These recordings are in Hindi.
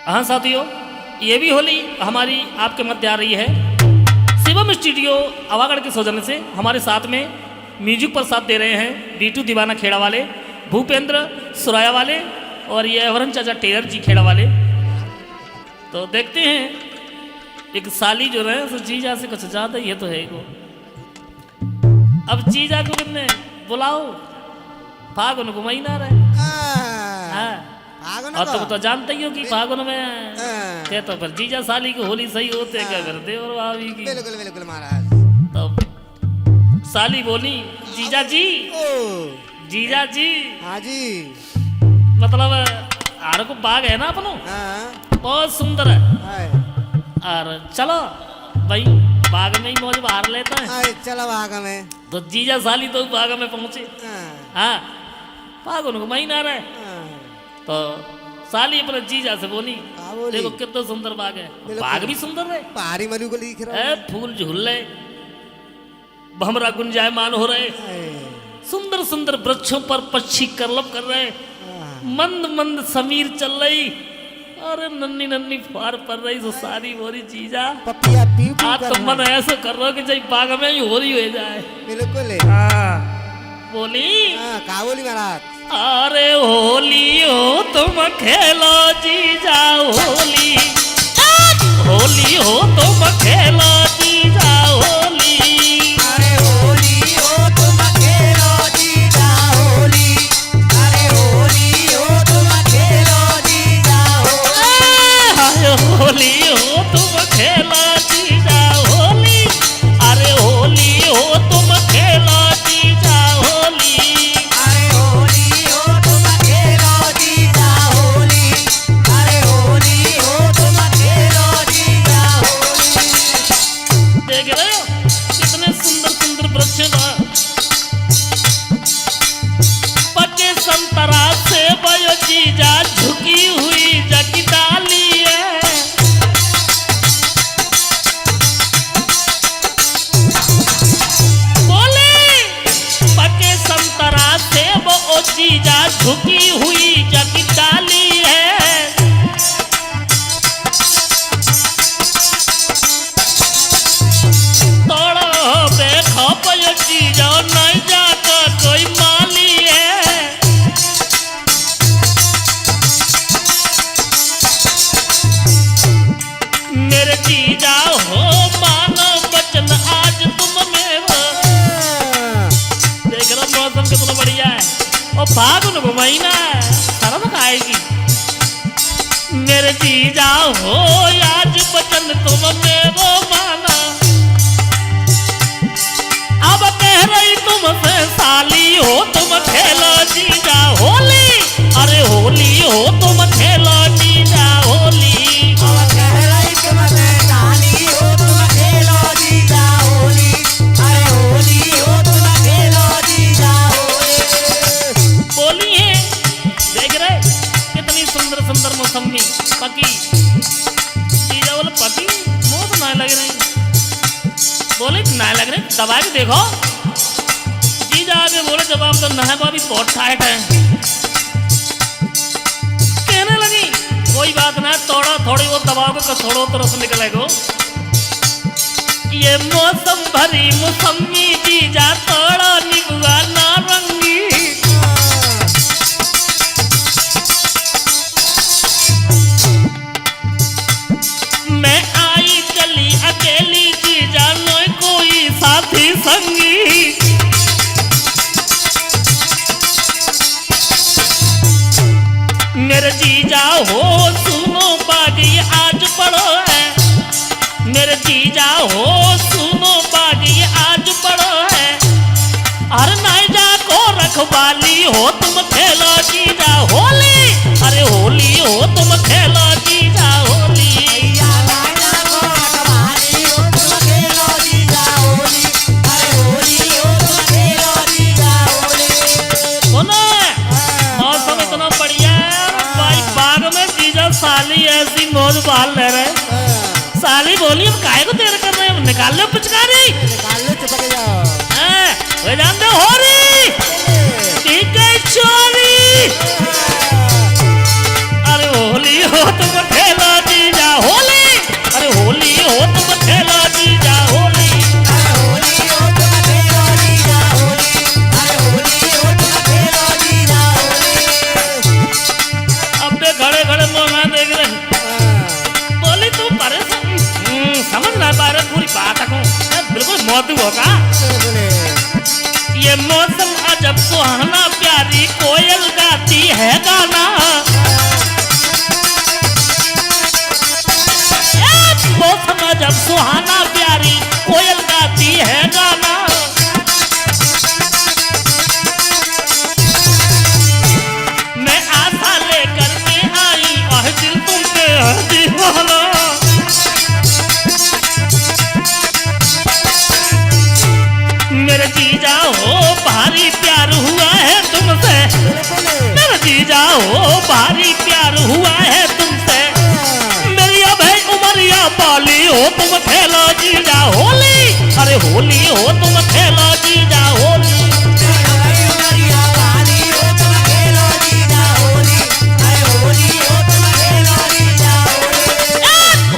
हाँ साथियों, ये भी होली हमारी आपके मध्य आ रही है। शिवम स्टूडियो आवागढ़ के सौजन्य से हमारे साथ में म्यूजिक पर साथ दे रहे हैं बीटू दीवाना खेड़ा वाले, भूपेंद्र सुराया वाले और ये अवरन चाचा टेलर जी खेड़ा वाले। तो देखते हैं एक साली जो रहे तो जीजा से कुछ ज्यादा ये तो है को। अब जीजा को कितने बुलाओ, फागुन को महीना रहे। हाँ, और तुम तो जानते ही हो कि फागुन में थे तो फिर जीजा साली की होली सही होते क्या करते और भाभी की। बिल्कुल बिल्कुल महाराज। तो साली बोली जीजा जी, जीजा जी। हाँ जी। मतलब आर को बाग है ना अपनो, बहुत सुंदर है। और चलो भाई बाग में ही मौज बाहर लेता है। चलो बाग में। तो जीजा साली तो बाग में पहुंचे। हाँ, फागुन को महीना रहे। तो साली अपने जीजा से बोली देखो कितना सुंदर बाग है। बाग भी सुंदर है, पहाड़ी मलू को लिख रहा है, फूल झूल रहे, भमरा गुंजायमान हो रहे, सुंदर सुंदर वृक्षों पर पक्षी करलब कर रहे, मंद मंद समीर चल रही, अरे नन्नी नन्नी फार पर रही। तो सारी बोरी जीजा पपिया पी आज तो मन ऐसा कर रहा कि जब बाग में ही होली हो जाए। बिल्कुल। बोली का बोली महाराज? अरे होली हो तुम खेलो जीजा होली, होली हो तुम खेलो जीजा होली। अरे होली हो तुम खेलो जीजा होली, अरे होली हो तुम खेलो जीजा होली, होली हो तुम खेलो जीजा होली, अरे होली हो तुम खेलो जीजा होली। देख रहे हो कितने सुंदर सुंदर वृक्ष पके संतरा से बयो जीजा झुकी हुई जगी डाली है। बोले पके संतरा से वो जीजा झुकी हुई जगी डाली है। जीजा नहीं जाता कोई माली है। मेरे जीजा हो मानो बचन आज तुम मेरा। देख रहा मौसम कितना बढ़िया है और फागुन को महीना है, शर्म खाएगी। मेरे जीजा हो आज बचन तुम मेरो माना, अब कह रही तुमसे साली हो तुम खेलो जीजा होली, अरे होली हो तुम खेलो जीजा होली। अब कह रही तुमसे साली हो तुम खेलो जीजा होली, अरे होली हो तुम खेलो जीजा होली। बोली है देख रहे कितनी सुंदर सुंदर मौसमी पकी। जीजा बोले पकी मुँह तो ना लग रही। बोले ना लग रहे दबा के देखो। जीजा आगे बोले जवाब तो ना है भाभी बहुत टाइट है। कहने लगी कोई बात ना, थोड़ा थोड़ी वो दबाव को थोड़ो तो रस निकलेगो। ये मौसम भरी मौसमी जीजा थोड़ा निगुआ नारंगी। मैं आई चली अकेली जीजा नोई कोई साथी संगी। मेरे जीजा हो सुनो बागी आज पड़ो है, मेरे जीजा हो सुनो बागी आज पड़ो है। अरे नहीं जा को रखवाली हो तुम खेलो जीजा होली, अरे होली हो तुम खेलो जीजा होली। मौसम इतना बढ़िया है भाई, बाग में जीजा साली ऐसी मौज बाल ले रहे। साली बोली अब काहे को देर कर रहे हैं, निकाल लो पिचकारी, निकाल लो चिपक जाओ। वे जानते हो रही ठीक है चोरी। अरे होली हो तुम खेलो मधु होगा। ये मौसम अजब सुहाना प्यारी कोयल गाती है गाना। मौसम अजब सुहाना प्यारी कोयल गाती है गाना। मैं आशा लेकर के आई और दिल तुम पे है दीवाना। मेरे जीजा हो भारी प्यार हुआ है तुमसे। मेरे जीजा हो भारी प्यार हुआ है तुमसे। मेरी अब है उमरिया पाली हो तुम खेलो जीजा होली। अरे होली हो तुम खेलो जीजा होली।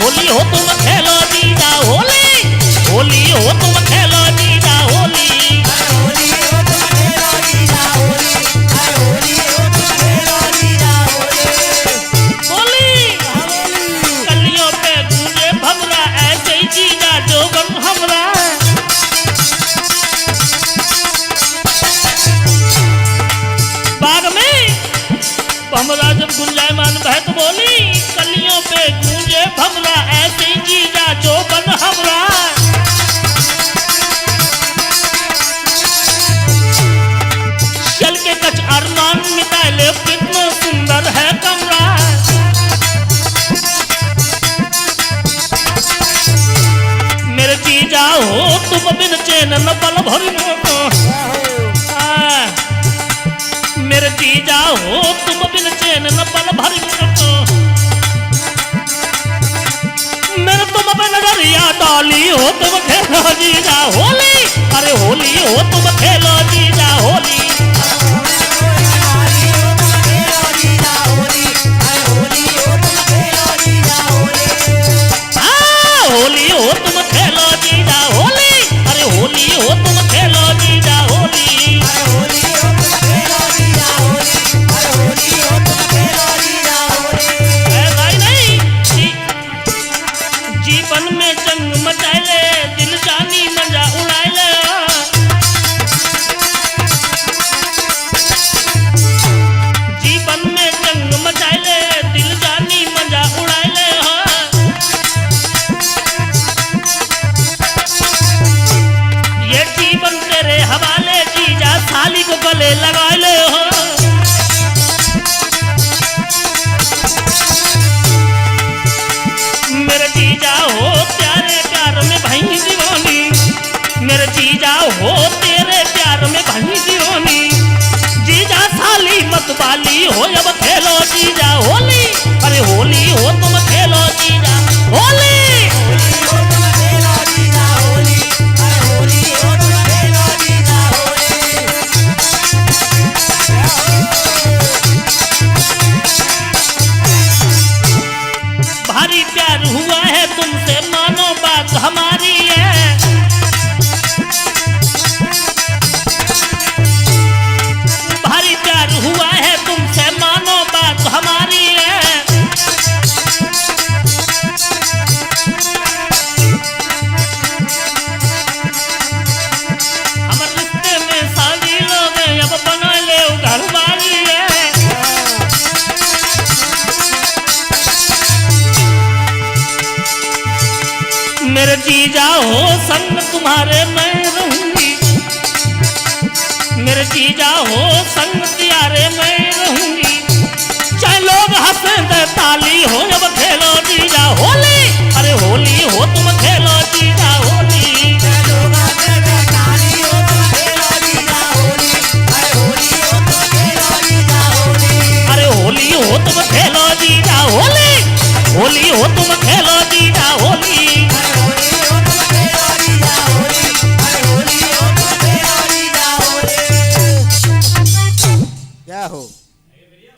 होली हो तुम खेलो जीजा होली। होली हो तुम खेलो जीजा होली। होली कलियों पे गूंजे भमरा ऐसे ही जीजा जो बन हमरा। बाग में भमरा जब गुंजायमान बहक बोली कलियों पे गूंजे भमरा ऐसे ही जीजा जो बन हमरा। चल के कच अरमान मिटाए ले कितना सुंदर है कमरा। मेरे जीजा हो तुम बिन चैन न पल भर मेरे जीजा हो तुम बिन चैन न पल भर मेरे तुम पे नजरिया डाली हो तुम खेलो जीजा होली। अरे होली हो तुम खेलो जीजा होली। होली हो तुम खेलो जीजा होली। अरे होली हो तुम खेलो जीजा होली। ऐसा ही नहीं जीवन में जंग मचाए ले दिल जानी मजा उड़ाए ले। जीवन में जंग मचाए ले दिल जानी मजा उड़ाए ले। ये जीवन तेरे हवाले जीजा साली को गले लगा ले हो। मेरे जीजा हो प्यारे प्यार में भाई दीवानी। मेरे जीजा हो तेरे प्यार में भाई दीवानी। जीजा साली मत बाली हो अब खेलो जीजा होली। अरे होली हो तुम खेलो जीजा होली। भारी प्यार हुआ है तुमसे मानो बात हमारी है। भारी प्यार हुआ है तुमसे मानो बात हमारी है। हमारे रिश्ते में शादी लोग अब बना ले घरवाली है। मेरे जीजा हो संग तुम्हारे मैं रहूंगी। मेरे जीजा हो संग तुम्हारे मैं रहूंगी। चाहे लोग हंसे दे ताली हो अब खेलो जीजा होली। अरे होली हो तुम खेलो जीजा होली। अरे होली हो तुम खेलो जीजा होली। होली हो तुम खेलो जीजा होली।